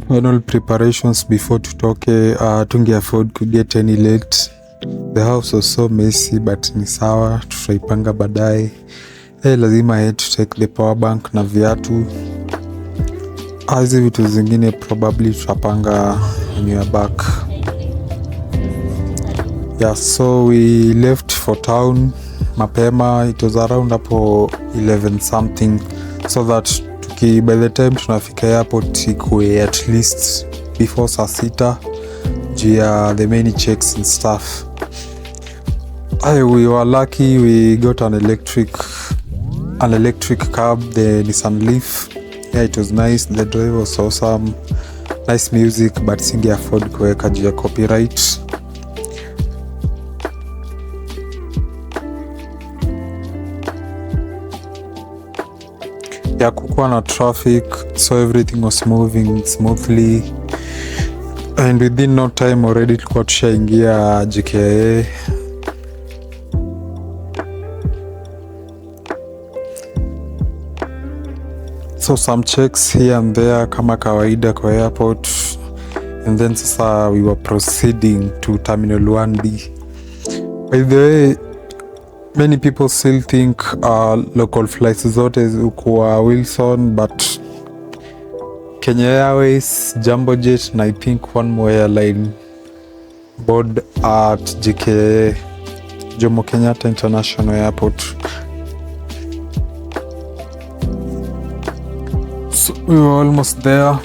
Final preparations before tutoke, tunge afford to get any late. The house was so messy but ni sawa, tutaipanga baadaye. Lazima I had to take the power bank na viatu. Hizi vitu zingine probably tutapanga when we are back. Yeah, so we left for town mapema. It was around hapo 11 something, so that by the time tunafika airport ikuwe at least before saa 6 juu ya the many checks and stuff. We were lucky, we got an electric cab, the Nissan Leaf. Yeah, it was nice, the driver was awesome, nice music, but singe afford kuweka juu ya copyright. Yeah, kukuwa na traffic, so everything was moving smoothly, and within no time already tulikuwa tushaingia JKIA. So some checks here and there kama kawaida kwa airport, and then sasa we were proceeding to Terminal 1D. By the way, many people still think local flights zote zikuwa Wilson, but Kenya Airways, Jambojet, and I think one more airline board at JKIA, Jomo Kenyatta International Airport. So we were almost there.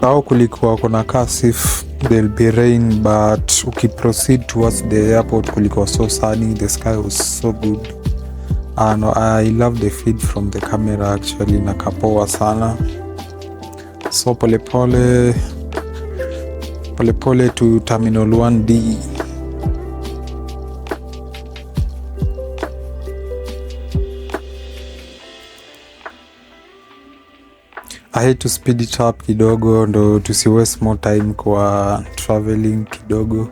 Au kulikuwa kuna kasif, there'll be rain, but ukiproceed towards the airport kulikuwa so sunny, the sky was so good. And I love the feed from the camera actually, nakapoa sana. So polepole to Terminal 1D. I had to speed it up kidogo ndo tusi waste more time kwa traveling kidogo.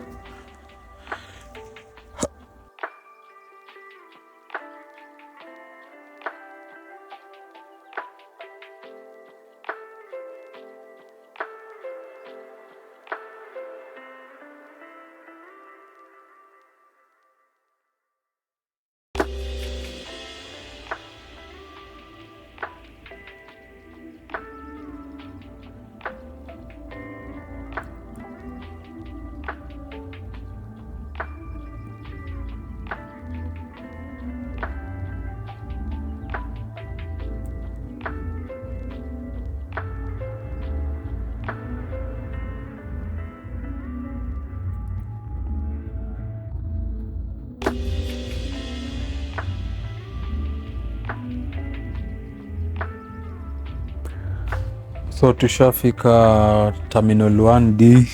So tushafika Terminal 1D.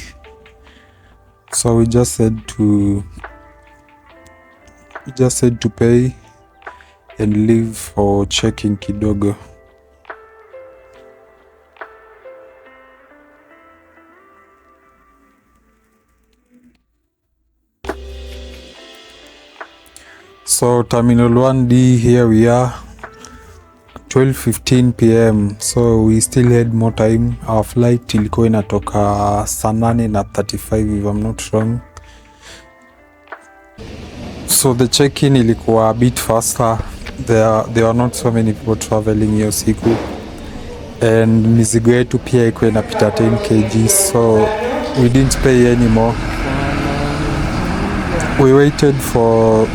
So we just had to pay and leave for checking kidogo. So Terminal 1D, here we are, 12:15 PM. So we still had more time. Our flight ilikuwa inatoka saa 8:35 if I'm not wrong. So the check-in ilikuwa a bit faster. There are not so many people traveling hiyo siku, and mizigo yetu pia ilikuwa inapita 10 kg, so we didn't pay anymore. We waited for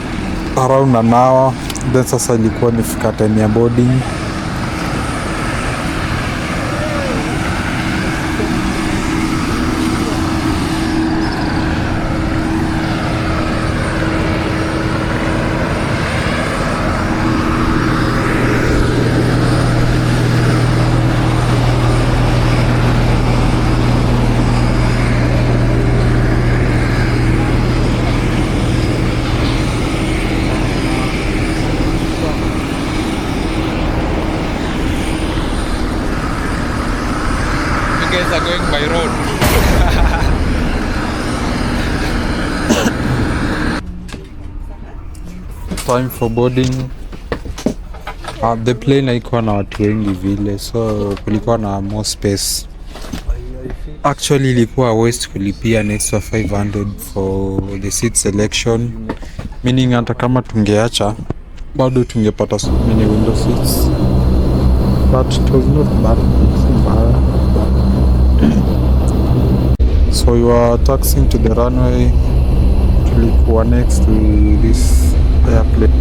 around an hour, then sasa ilikuwa nifika time ya boarding. guys are going by road. Time for boarding. The plane haikuwa na watu wengi vile, so kulikuwa na more space. Actually ilikuwa waste kulipia an extra 500 for the seat selection, meaning hata kama tungeacha bado tungepata so many window seats, but it was not bad. So we were taxiing to the runway. Tulikuwa next to this airplane.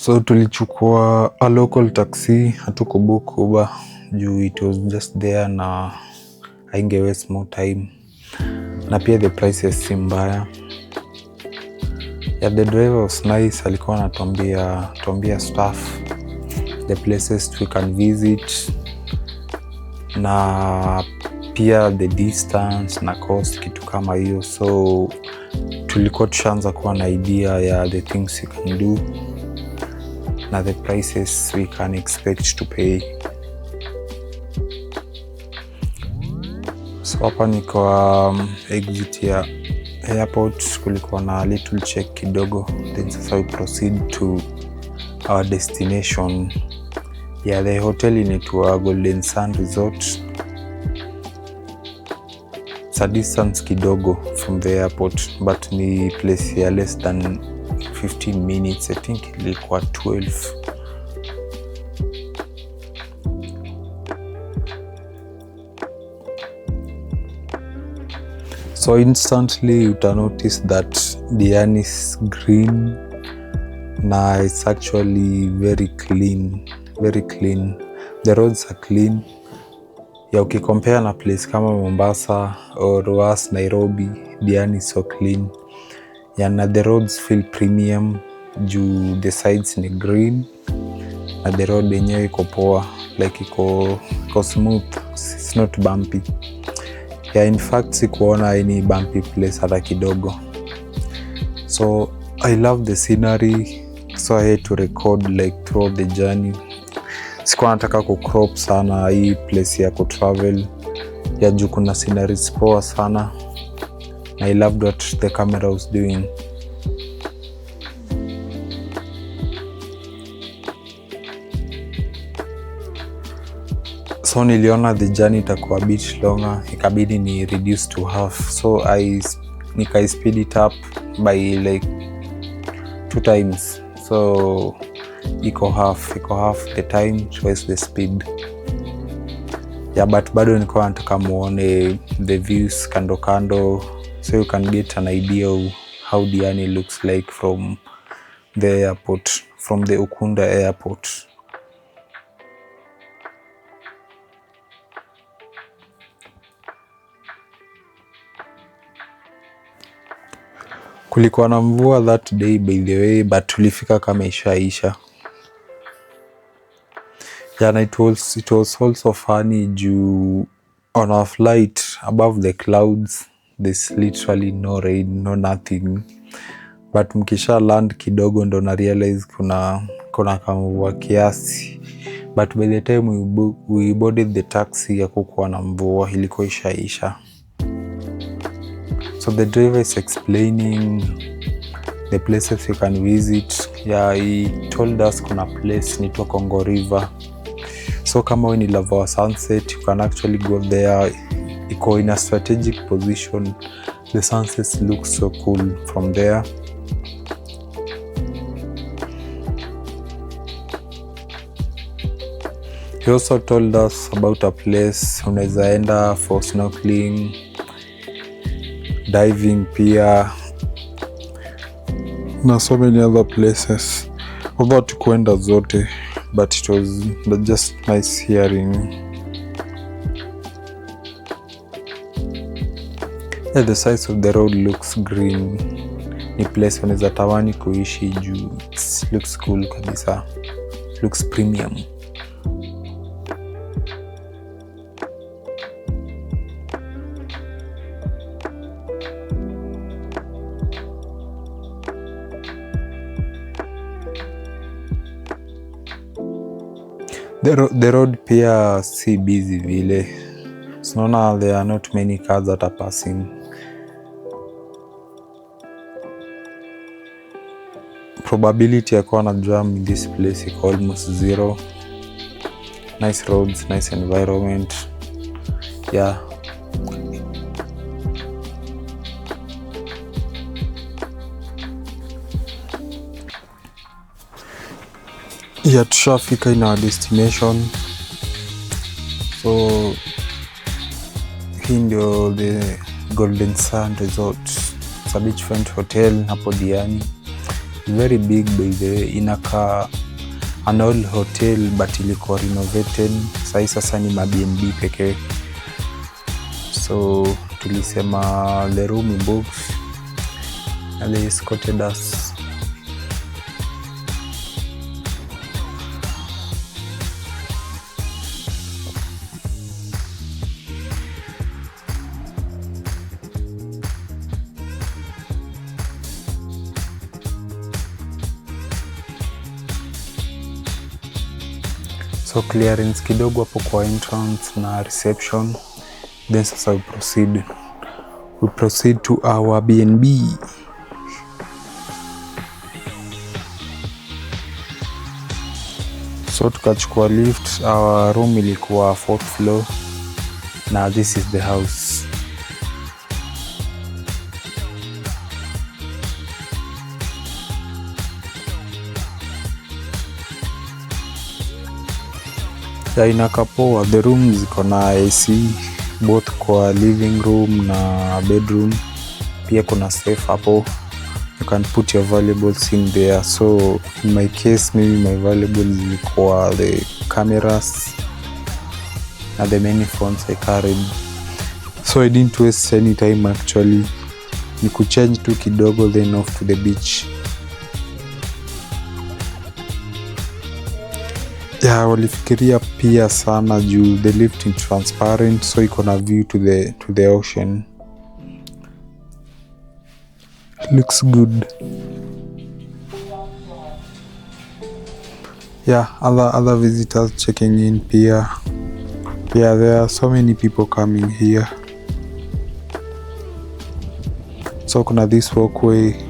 So tulichukua a local taxi, hatukubook Uber juu it was just there na hainge waste more time, na pia the prices si mbaya. Yeah, the driver was nice, alikuwa anatuambia stuff, the places we can visit na pia the distance na cost, kitu kama hiyo. So tulikuwa tushaanza kuwa na idea ya the things we can do na the prices we can expect to pay. So hapa ni kwa exit ya airport, kulikuwa na little check kidogo, then sasa we proceed to our destination. Yeah, the hotel inaitwa Golden Sand Resort. It's a distance kidogo from the airport, but ni place ya less than 15 minutes. I think ilikuwa 12. So instantly you can notice that Diani is green na it's actually very clean, very clean. The roads are clean. Ya ukicompare na place kama Mombasa or worse Nairobi, Diani is so clean. Ya na the roads feel premium juu the sides ni green na the road yenyewe iko poa, like iko smooth, it's not bumpy. Yeah, in fact sikuona any bumpy place hata kidogo. So I love the scenery, so I had to record like throughout the journey. Sikuwa nataka kucrop sana hii place ya kutravel ya juu kuna sceneries poa sana. I loved what the camera was doing. So niliona the journey itakuwa a bit longer, ikabidi ni reduce to half. So nika speed it up by like 2 times. So iko half the time twice the speed. Yeah, but bado nilikuwa nataka muone the views kando kando, so you can get an idea of how Diani looks like from the airport, from the Ukunda airport. Kulikuwa na mvua that day by the way, but tulifika kama ishaisha. Yeah, it was also funny juu on our flight above the clouds there's literally no rain, no nothing, but mkisha land kidogo ndo na realize kuna kamvua kiasi, but by the time we boarded the taxi ya kukuwa na mvua, ilikuwa ishaisha. So the driver is explaining the places we can visit. Yeah, he told us kuna place inaitwa Congo River. So kama we ni love our sunset, you can actually go there. Iko in a strategic position. The sunsets look so cool from there. He also told us about a place unaweza enda for snorkeling, diving pia na so many other places. Although tukuenda zote, but it was just nice hearing. Yeah, the size of the road looks green. Ni place unaweza tamani kuishi juu. It looks cool kabisa. Looks premium. The road pia si busy vile. So now there are not many cars that are passing. Probability ya kuwa na jam in this place is almost zero. Nice roads, nice environment. Yeah. Yeah, tushafika in our destination. So hii ndio the Golden Sand Resort. It's a beachfront hotel hapo Diani. very big by the way, inakaa an old hotel but ilikuwa renovated. Sasa ni mabnb pekee, so tulisema the room booked and they escorted us. So clearance kidogo hapo kwa entrance na reception, then sasa we proceed to our BNB. So tukachukua lift, our room ilikuwa 4th floor na this is the house. Ya inakaa poa, the rooms ziko na AC both kwa living room na bedroom. Pia kuna safe hapo, you can put your valuables in there. So in my case, maybe my valuables zilikuwa the cameras na the many phones I carried. So I didn't waste any time actually, ni kuchange tu kidogo then off to the beach. Yeah, walifikiria pia sana juu the lift is transparent, so iko na view to the ocean. It looks good. Yeah, other visitors checking in pia. Yeah, there are so many people coming here. So kuna this walkway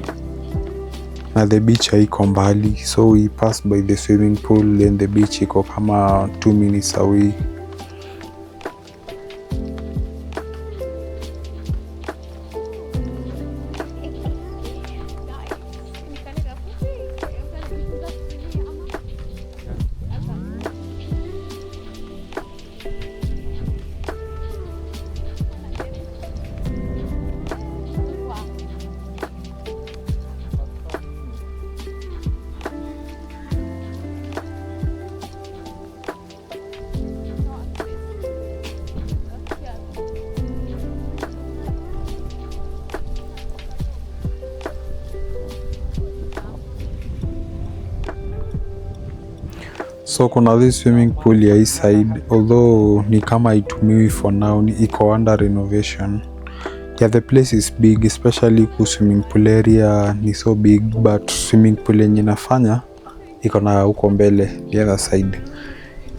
na the beach haiko mbali, so we pass by the swimming pool, then the beach iko kama 2 minutes away. So kuna this swimming pool ya east side, although ni kama itumiwi for now, ni iko under renovation. Yeah, the place is big, especially ku swimming pool area ni so big, but swimming pool yenye nafanya iko na huko mbele the other side.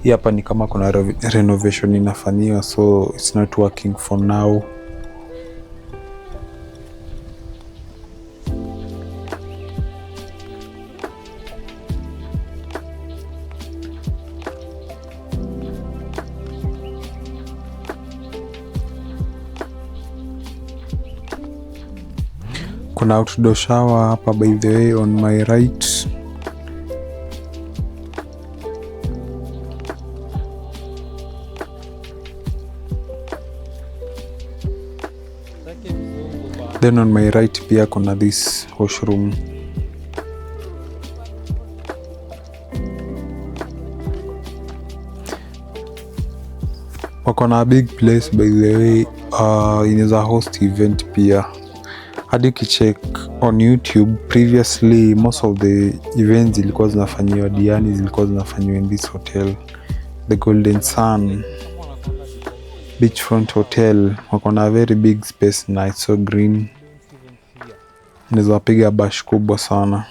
Hii hapa ni kama kuna renovation inafanyiwa, so it's not working for now. Kuna outdoor shower hapa by the way on my right. Then on my right pia kuna this washroom. Wako na big place by the way, inaweza host event pia. Hadi ukicheck on YouTube previously, most of the events zilikuwa zinafanywa Diani, zilikuwa zinafanywa in this hotel, the Golden Sun Beachfront Hotel. Wako na very big space na it's so green, unaweza piga bash kubwa sana.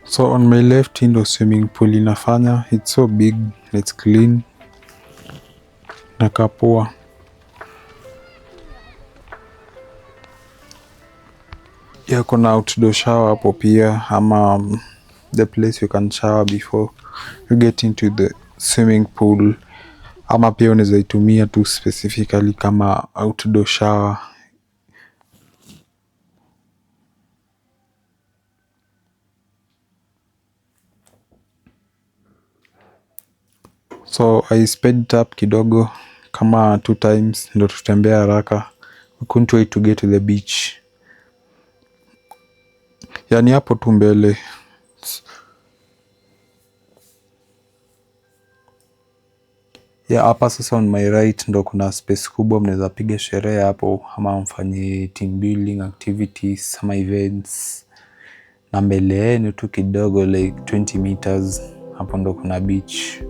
So on my left ndo swimming pool inafanya, it's so big, it's clean na kapoa. Yeah, kuna outdoor shower hapo pia, ama the place you can shower before you get into the swimming pool, ama pia unaweza itumia tu specifically kama outdoor shower. So I sped up kidogo kama 2 times ndo tutembea haraka. I couldn't wait to get to the beach. Yani hapo tu mbele. Ya hapa sasa on my right ndo kuna space kubwa, mnaweza piga sherehe hapo ama mfanye team building activities ama events. Na mbele yenu tu kidogo like 20 meters hapo ndo kuna beach.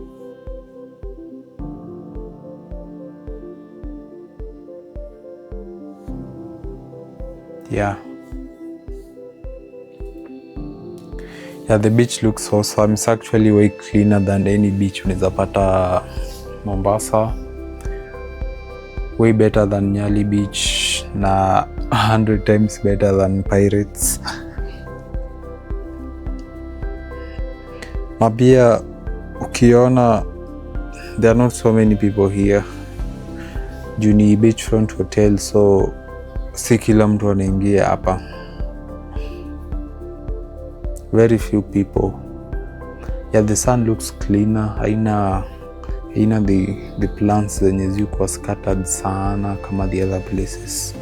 Yeah, the beach looks awesome. It's actually way cleaner than any beach unaweza pata Mombasa. Way better than Nyali Beach na 100 times better than Pirates. Na pia ukiona there are not so many people here. Juu ni beachfront hotel, so si kila mtu anaingia hapa. Very few people. Yeah, the sun looks cleaner. Haina the plants zenye ziko scattered sana kama the other places.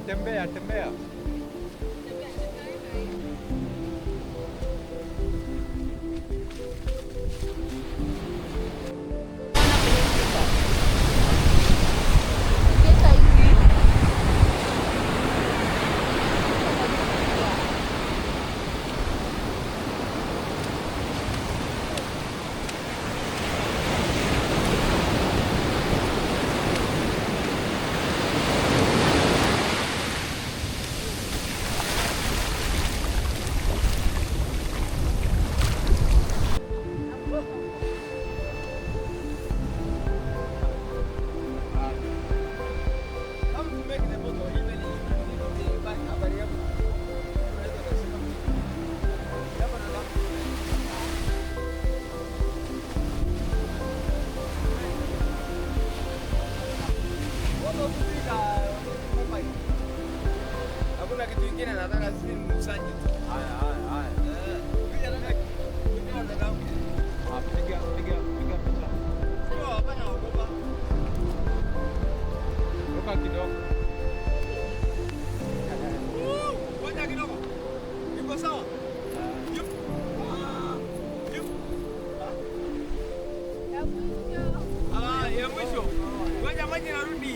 Tembea, tembea. Hakuna kitu kingine nataka sisi msaji tu. Haya. Piga na piga picha. Sio hapana ogopa. Toka kidogo. Ngoja kidogo. Iko sawa? Yup. Ya mwisho. Ngoja maji narudi.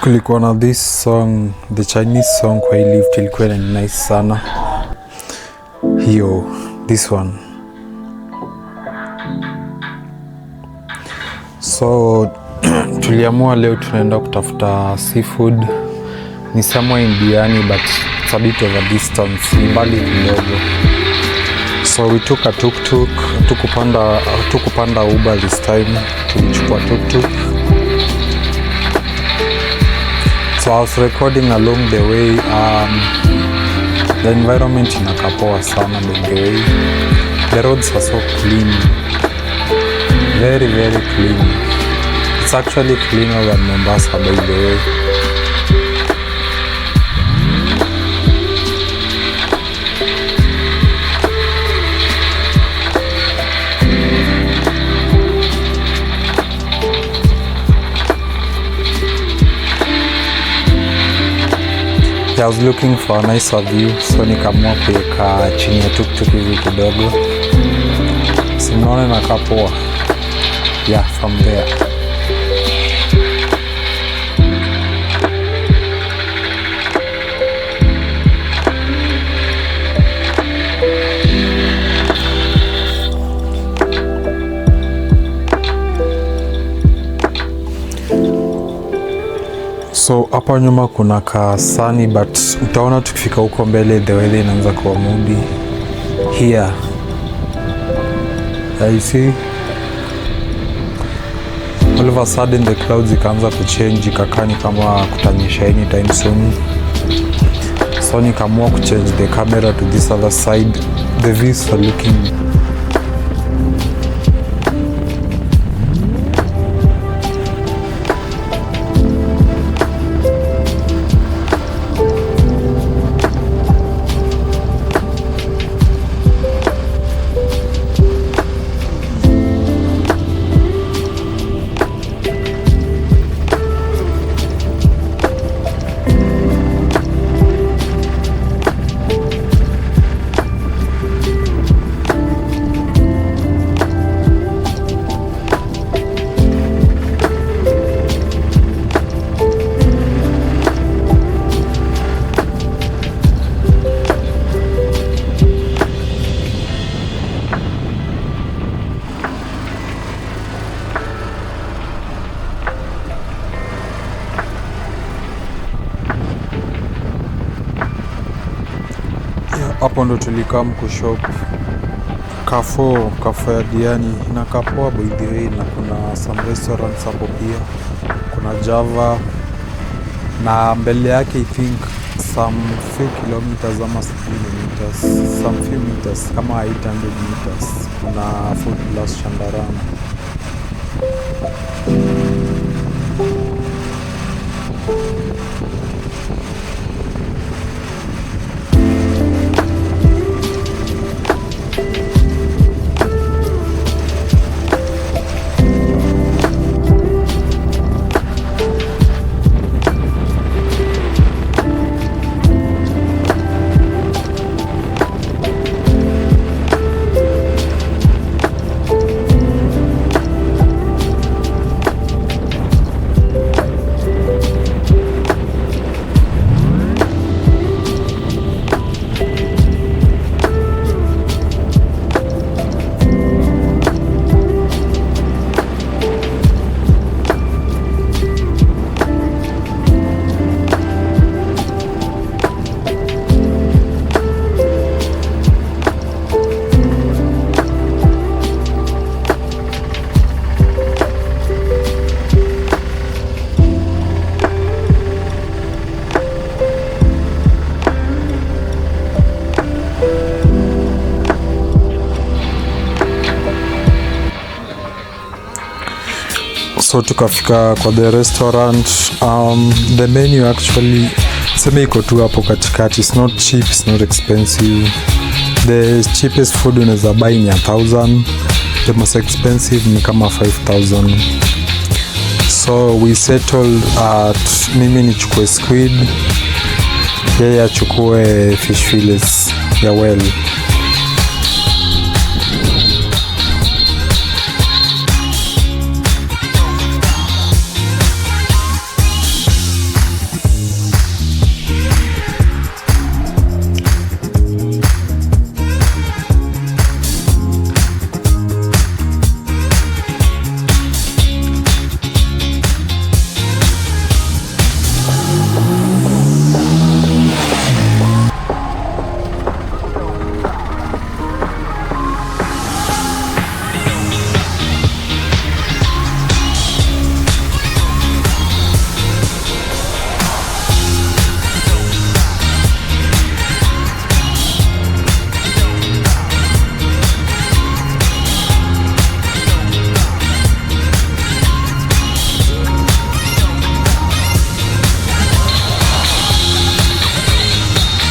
Kulikuwa na this song, the Chinese song kwa hii lift, ilikuwa ni nice sana. Hiyo, this one. So tuliamua leo tunaenda kutafuta seafood. Ni somewhere in Diani but it's a bit of a distance, ni mbali kidogo. So we took a tuk-tuk, hatukupanda Uber this time, tulichukua tuk-tuk. So I was recording along the way. The environment inakapoa sana by the way. The roads are so clean. Very, very clean. It's actually cleaner than Mombasa by the way. I was looking for a nicer view, so nikaamua kuweka chini ya tuk-tuk hivi kidogo. Simnaona inakaa poa. Yeah, from there. So hapa nyuma kuna ka sunny but utaona tukifika huko mbele the weather inaanza kuwa moody. Here. You see? All of a sudden the clouds ikaanza kuchange, ikakani kama kutanyesha anytime soon. So nikaamua kuchange the camera to this other side. The views are looking Hapo ndo tulikam kushop kafo ya Diani na kapoa by the way, na kuna some restaurants hapo pia. Kuna Java na mbele yake I think some few kilometers ama meters, some few meters kama 800 meters kuna Food Plus Chandarana. So tukafika kwa the restaurant. The menu actually sema iko tu hapo katikati. It's not cheap, it's not expensive. The cheapest food unaweza buy ni 1,000. The most expensive ni kama 5,000. So we settled at mimi nichukue squid, yeye achukue fish fillets ya well.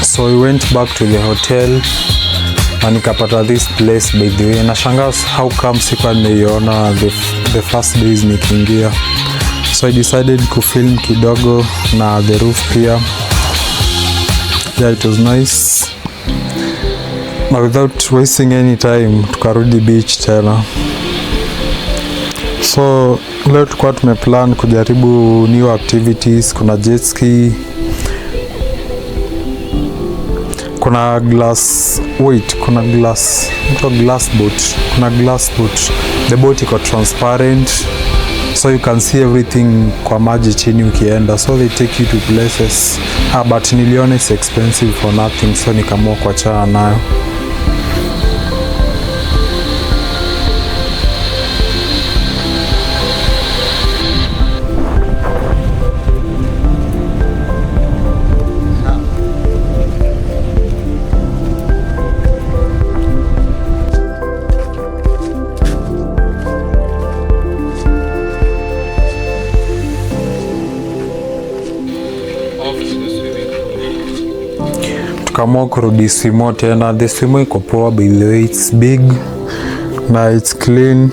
So we went back to the hotel na nikapata this place by the way. Nashangaa how come sikuwa nimeiona the first days nikiingia. So I decided kufilm kidogo na the roof pia. Yeah, it was nice. Na without wasting any time tukarudi beach tena. So leo tulikuwa tumeplan kujaribu new activities. Kuna jet ski, kuna glass boat. The boat iko transparent, so you can see everything kwa maji chini ukienda. So they take you to places. But niliona it's expensive for nothing, so nikaamua kuachana nayo. Tukaamua kurudi swimo tena. The swimo iko poa by the way, it's big na it's clean.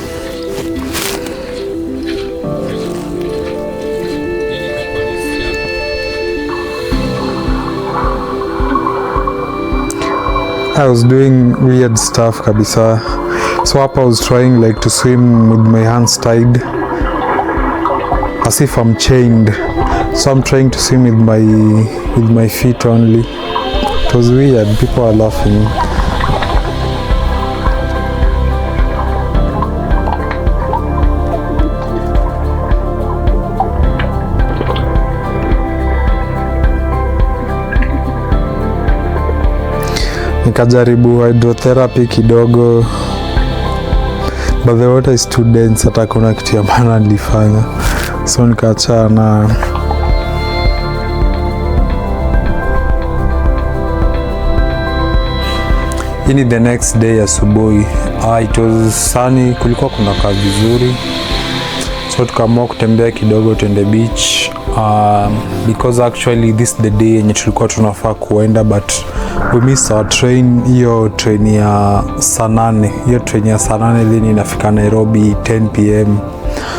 I was doing weird stuff kabisa. So hapa I was trying like to swim with my hands tied as if I'm chained. So I'm trying to swim with my feet only. It was weird, people are laughing. nikajaribu hydrotherapy kidogo, but the water is too dense, hata kuna kitu ya maana nilifanya, so nikaachana. Hii ni the next day asubuhi. It was sunny, kulikuwa kuna kaa vizuri, so tukaamua kutembea kidogo tuende beach, because actually this is the day yenye tulikuwa tunafaa kuenda, but we missed our train. Hiyo train ya saa 8 then inafika Nairobi 10 pm,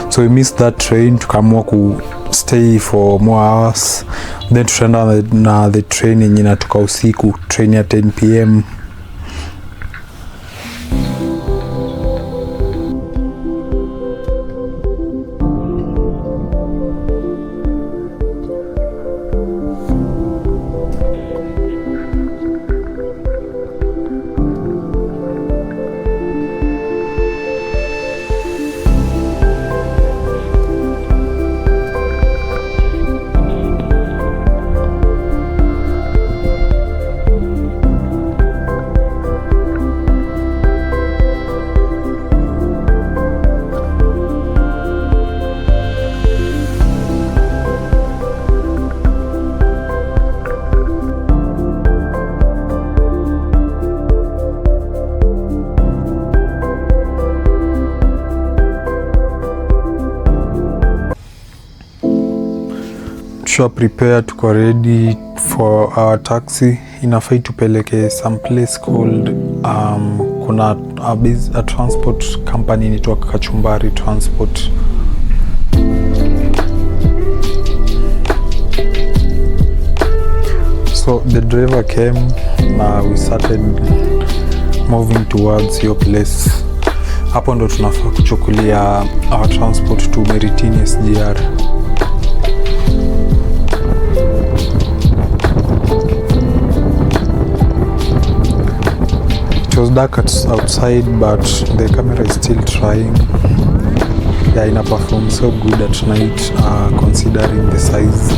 so we missed that train. Tukaamua ku stay for more hours, then tutaenda na the train yenye inatoka usiku, train ya 10 pm. Prepare, tuko ready for our taxi. Inafai tupeleke some place called kuna a transport company inaitwa Kachumbari Transport. So the driver came na we started moving towards your place. Hapo ndo tunafaa kuchukulia our transport to Meritini SGR. It was dark outside, but the camera is still trying. Yeah, ina perform so good at night, considering the size.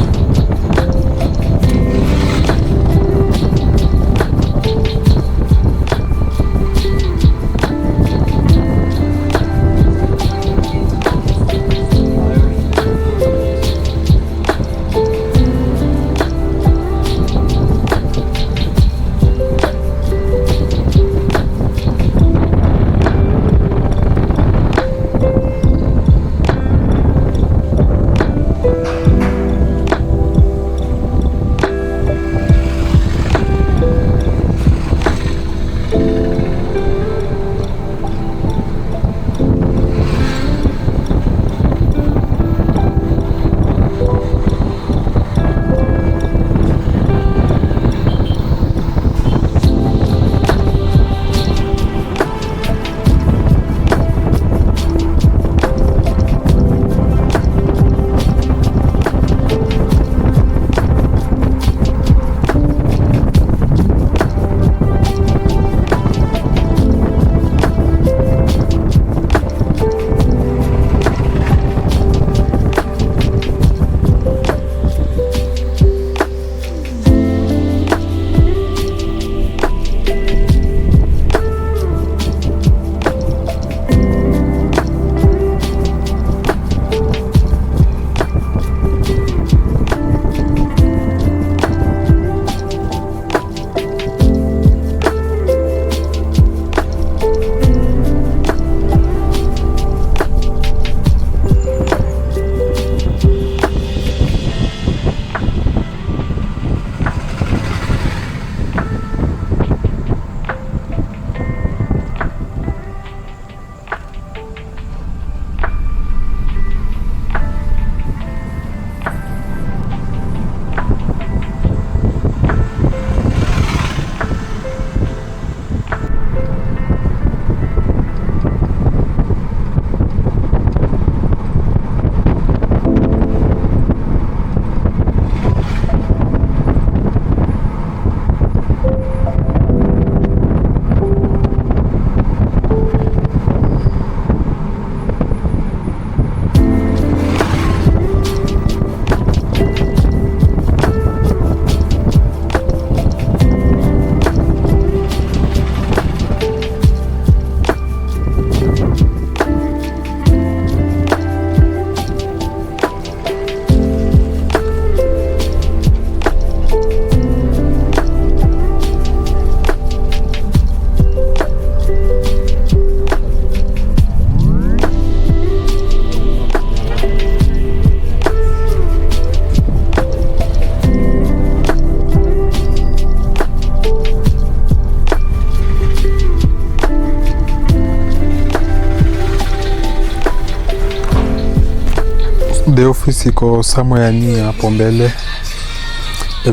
The office iko somewhere near hapo mbele.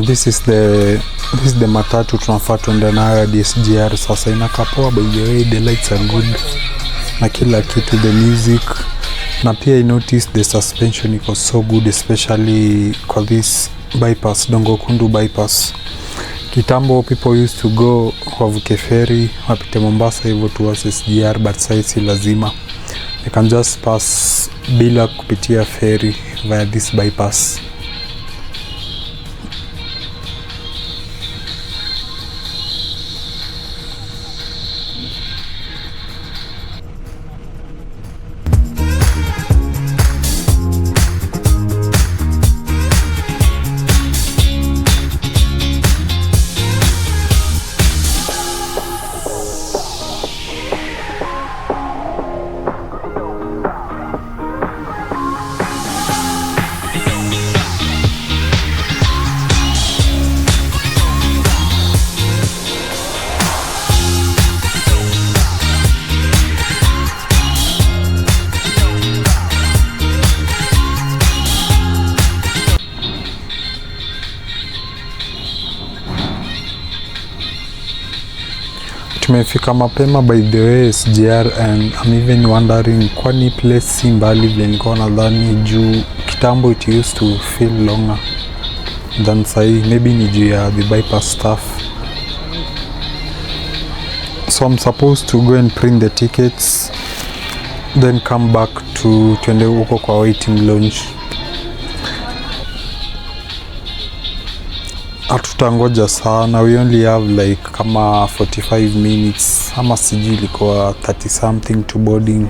This is the matatu tunafaa tuende nayo hadi SGR. Sasa inakaa poa by the way, the lights are good na kila kitu, the music. Na pia I noticed the suspension iko so good, especially kwa this bypass, Dongo Kundu bypass. Kitambo people used to go wavuke ferry wapite Mombasa hivyo towards SGR, but sasa si lazima. You can just pass bila kupitia ferry via this bypass. Tumefika mapema by the way SGR, and I'm even wondering kwani place si mbali vile nilikuwa nadhani, juu kitambo it used to feel longer than sahi. Maybe ni juu ya the bypass stuff. So I'm supposed to go and print the tickets then come back to twende huko kwa waiting lounge. Hatutangoja sana, we only have like kama 45 minutes ama sijui ilikuwa 30 something to boarding.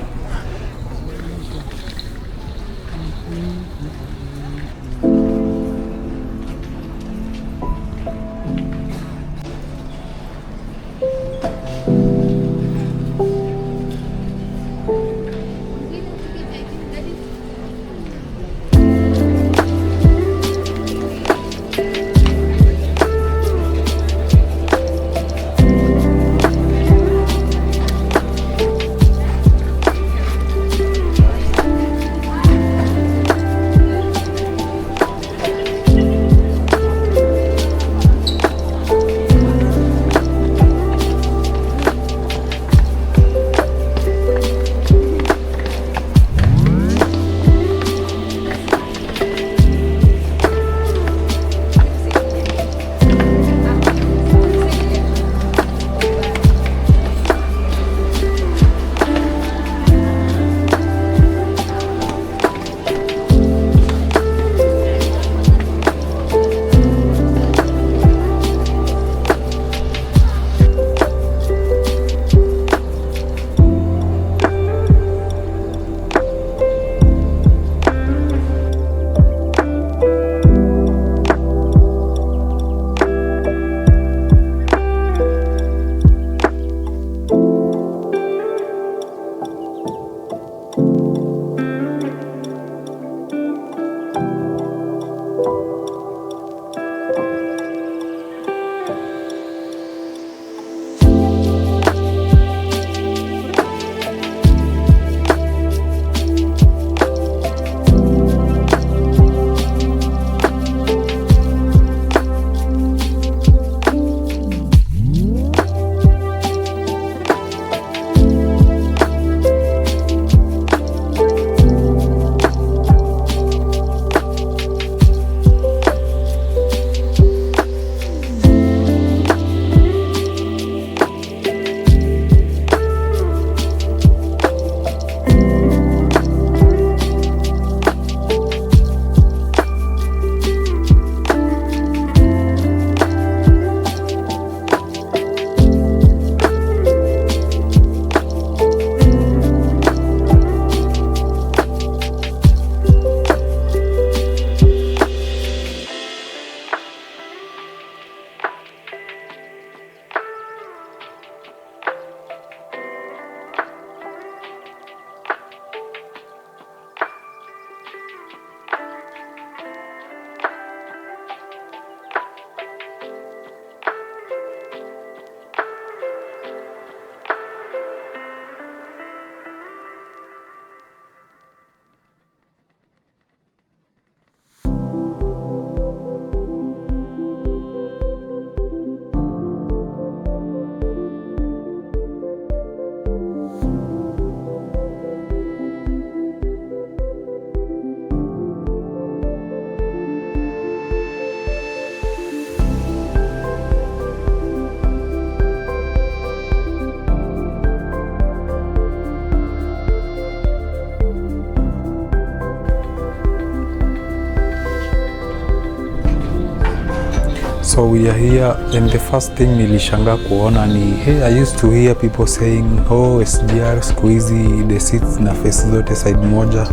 So we are here and the first thing nilishanga kuona ni hey, I used to hear people saying oh SGR siku hizi the seats na face zote side moja,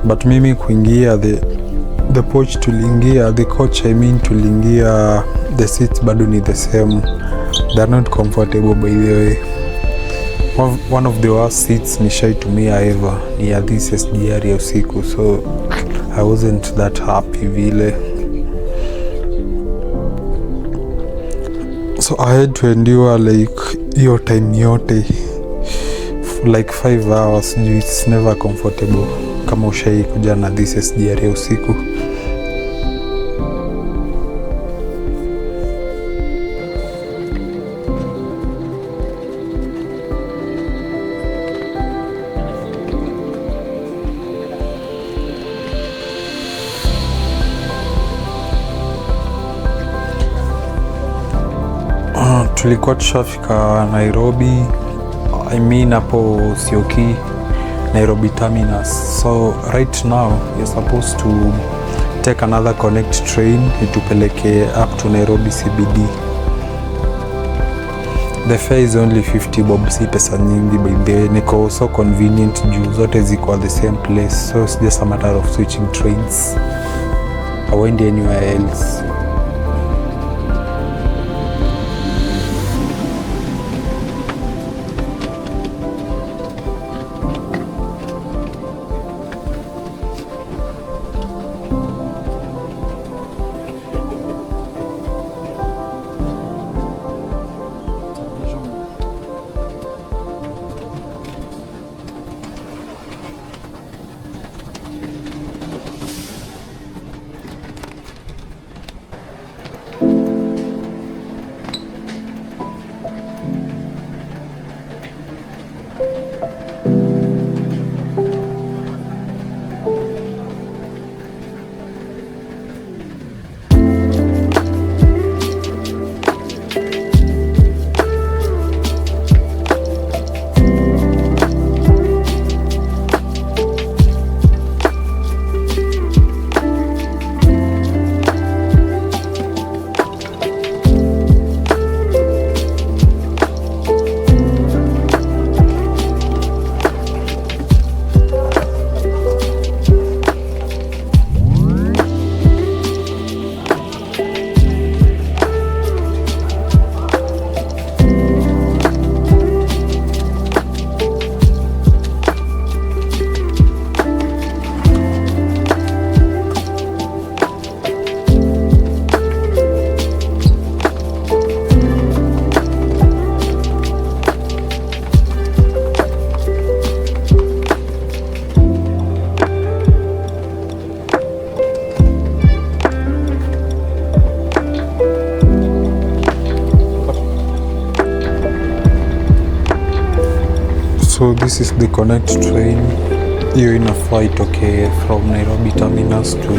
but mimi kuingia the coach tuliingia, the coach I mean tuliingia, the seats bado ni the same, they're not comfortable by the way. One of the worst seats nishaitumia ever ni ya this SGR ya usiku, so I wasn't that happy vile. So I had to endure like hiyo time yote for like 5 hours. It's never comfortable kama ushai kuja na this SGR ya usiku. Tulikuwa tushafika Nairobi, I mean hapo Sioki, Nairobi terminus. So right now you're supposed to take another connect train itupeleke up to Nairobi CBD. The fare is only 50 bob, si pesa nyingi by the way. Niko so convenient juu zote ziko at the same place, so it's just a matter of switching trains. I won't anywhere else. So this is the connect train. Hiyo inafaa itoke from Nairobi terminus to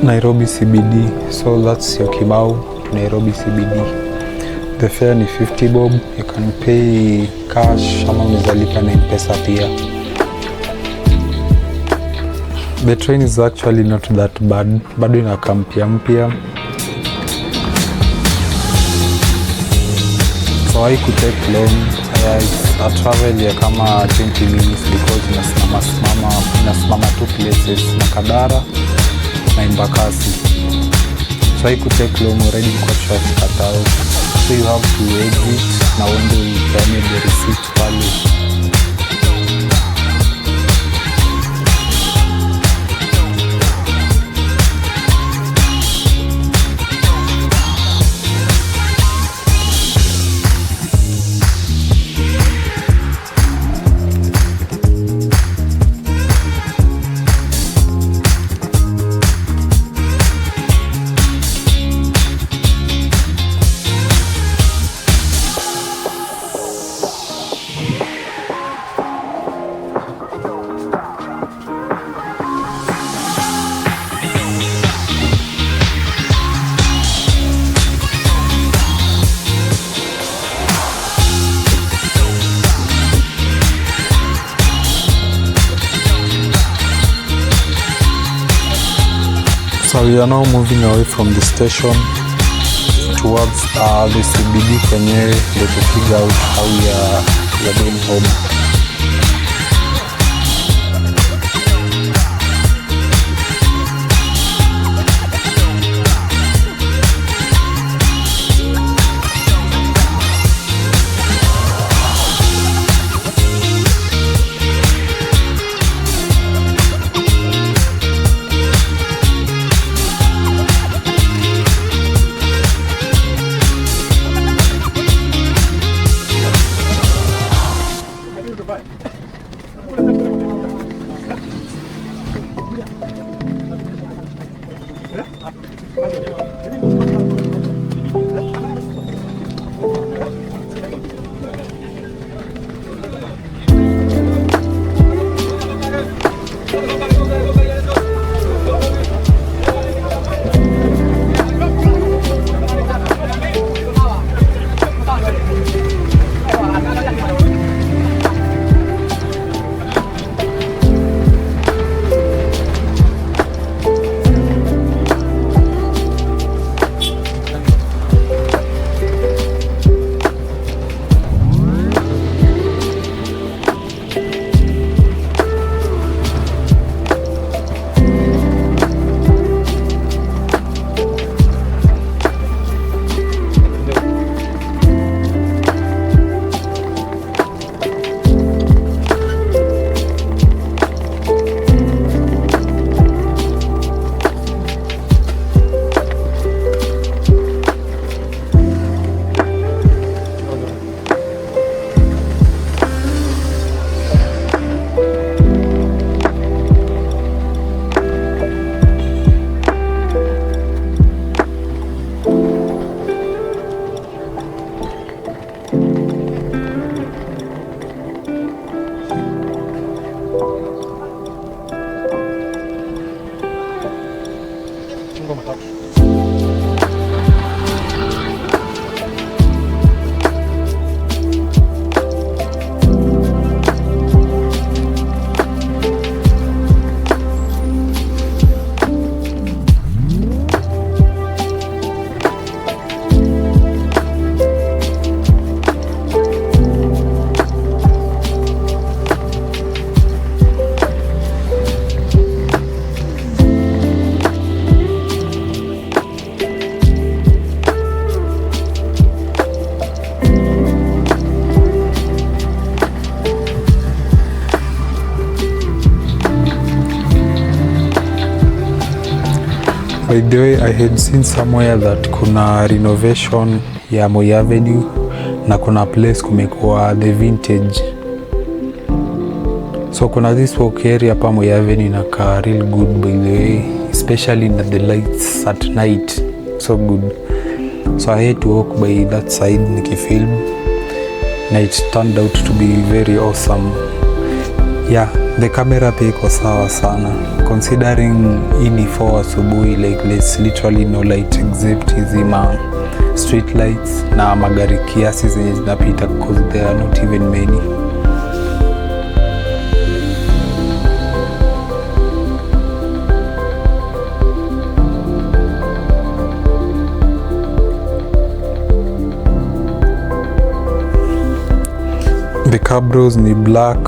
Nairobi CBD. So that's your Kibao to Nairobi CBD. The fare ni 50 bob. You can pay cash ama unaweza na M-Pesa pia. The train is actually not that bad. Bado inakaa mpya. So I could take long. I travel ya kama 20 minutes because inasimama two places, Makadara na Embakasi. So I could take long already kwa traffic atao. So you have to exit na uende upeane the receipt pale. So we are now moving away from the station towards the CBD kwenyewe to figure out how we are going home. By the way, I had seen somewhere that kuna renovation ya Moi Avenue na kuna place kumekuwa the vintage. So kuna this walk area pa Moi Avenue inaka real good by the way, especially in the lights at night. So good. So I had to walk by that side nikifilm na it turned out to be very awesome. Yeah, the camera pia iko sawa sana considering hii ni 4 asubuhi, like there's literally no light except hizi ma street lights na magari kiasi zenye zinapita because there are not even many. The cabros ni black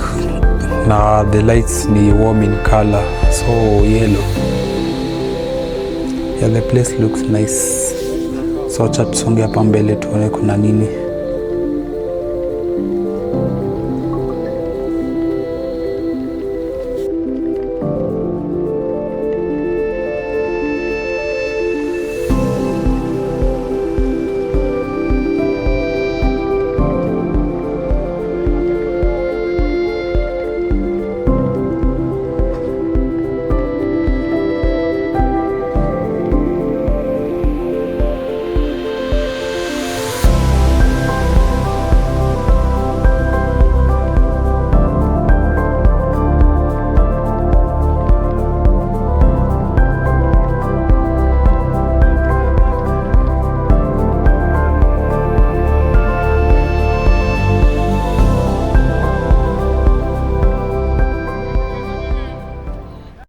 na the lights ni warm in color, so yellow. Yeah, the place looks nice. So acha tusonge hapa mbele tuone kuna nini.